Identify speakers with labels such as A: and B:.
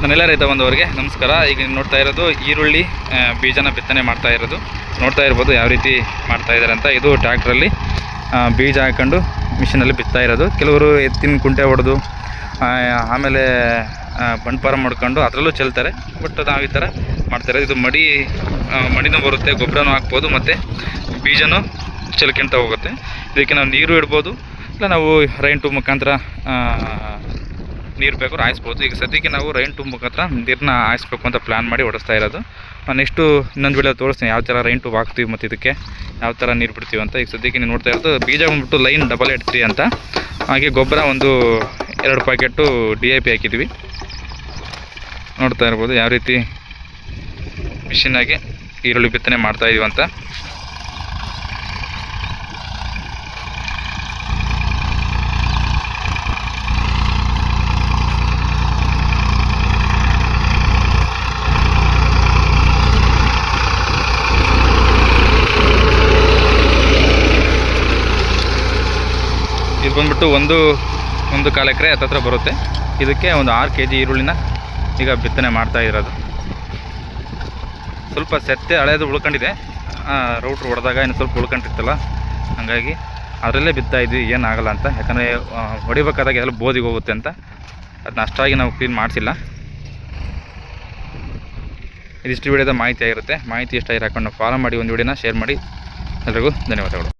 A: ನನ್ನೆಲ್ಲ ರೈತ ಬಂದವರಿಗೆ ನಮಸ್ಕಾರ. ಈಗ ನೋಡ್ತಾ ಇರೋದು ಈರುಳ್ಳಿ ಬೀಜನ ಬಿತ್ತನೆ ಮಾಡ್ತಾ ಇರೋದು ನೋಡ್ತಾ ಇರ್ಬೋದು ಯಾವ ರೀತಿ ಮಾಡ್ತಾ ಇದ್ದಾರೆ ಅಂತ. ಇದು ಟ್ರ್ಯಾಕ್ಟ್ರಲ್ಲಿ ಬೀಜ ಹಾಕೊಂಡು ಮಿಷಿನಲ್ಲಿ ಬಿತ್ತಾ ಇರೋದು. ಕೆಲವರು ಎತ್ತಿನ ಕುಂಟೆ ಹೊಡೆದು ಆಮೇಲೆ ಬಂಡ್ಪಾರ ಮಾಡ್ಕೊಂಡು ಅದರಲ್ಲೂ ಚೆಲ್ತಾರೆ. ಬಟ್ ನಾವು ಈ ಥರ ಮಾಡ್ತಾಯಿರೋದು. ಇದು ಮಡಿನೂ ಬರುತ್ತೆ, ಗೊಬ್ಬರನೂ ಹಾಕ್ಬೋದು ಮತ್ತು ಬೀಜನೂ ಚೆಲ್ಕೊಂತ ಹೋಗುತ್ತೆ. ಇದಕ್ಕೆ ನಾವು ನೀರು ಇಡ್ಬೋದು, ಇಲ್ಲ ನಾವು ರೈನ್ ಟ್ಯೂಬ್ ಮುಖಾಂತರ ನೀರು ಬೇಕಾದ್ರೂ ಹಾಯಿಸ್ಬೋದು. ಈಗ ಸದ್ಯಕ್ಕೆ ನಾವು ರೈನ್ ಟ್ಯೂಬ್ ಮುಖಾಂತರ ನೀರನ್ನ ಹಾಯಿಸ್ಬೇಕು ಅಂತ ಪ್ಲ್ಯಾನ್ ಮಾಡಿ ಓಡಿಸ್ತಾ ಇರೋದು. ನೆಕ್ಸ್ಟು ಇನ್ನೊಂದು ವಿಡಿಯೋ ತೋರಿಸ್ತೀನಿ ಯಾವ ಥರ ರೈನ್ ಟ್ಯೂಬ್ ಹಾಕ್ತೀವಿ ಮತ್ತು ಇದಕ್ಕೆ ಯಾವ ಥರ ನೀರು ಬಿಡ್ತೀವಿ ಅಂತ. ಈಗ ಸದ್ಯಕ್ಕೆ ನೀವು ನೋಡ್ತಾ ಇರೋದು ಬೀಜ ಬಂದ್ಬಿಟ್ಟು ಲೈನ್ 883 ಅಂತ. ಹಾಗೆ ಗೊಬ್ಬರ ಒಂದು 2 ಪ್ಯಾಕೆಟು DAP ಹಾಕಿದ್ವಿ. ನೋಡ್ತಾ ಇರ್ಬೋದು ಯಾವ ರೀತಿ ಮಿಷಿನ್ನಾಗಿ ಈರುಳ್ಳಿ ಬಿತ್ತನೆ ಮಾಡ್ತಾಯಿದ್ದೀವಿ ಅಂತ. ಇದು ಬಂದ್ಬಿಟ್ಟು ಒಂದು 1 ಎಕರೆ ಹತ್ತತ್ರ ಬರುತ್ತೆ. ಇದಕ್ಕೆ ಒಂದು 6 kg ಈರುಳ್ಳಿನ ಈಗ ಬಿತ್ತನೆ ಮಾಡ್ತಾ ಇರೋದು. ಸ್ವಲ್ಪ ಸೆತ್ತೆ ಹಳೆಯದು ಉಳ್ಕೊಂಡಿದೆ, ರೌಟ್ರ್ ಹೊಡೆದಾಗ ಇನ್ನು ಸ್ವಲ್ಪ ಉಳ್ಕೊಂಡಿರ್ತಲ್ಲ, ಹಾಗಾಗಿ ಅದರಲ್ಲೇ ಬಿತ್ತಾ ಇದ್ವಿ. ಏನಾಗಲ್ಲ ಅಂತ, ಯಾಕಂದರೆ ಹೊಡಿಬೇಕಾದಾಗ ಎಲ್ಲ ಬೋದಿಗೆ ಹೋಗುತ್ತೆ ಅಂತ ಅದನ್ನ ಅಷ್ಟಾಗಿ ನಾವು ಕ್ಲೀನ್ ಮಾಡಿಸಿಲ್ಲ. ಇದಿಷ್ಟು ವಿಡಿಯೋದ ಮಾಹಿತಿ ಆಗಿರುತ್ತೆ. ಮಾಹಿತಿ ಇಷ್ಟ ಹಾಕೊಂಡು ಫಾಲೋ ಮಾಡಿ, ಒಂದು ವಿಡಿಯೋನ ಶೇರ್ ಮಾಡಿ. ಎಲ್ರಿಗೂ ಧನ್ಯವಾದಗಳು.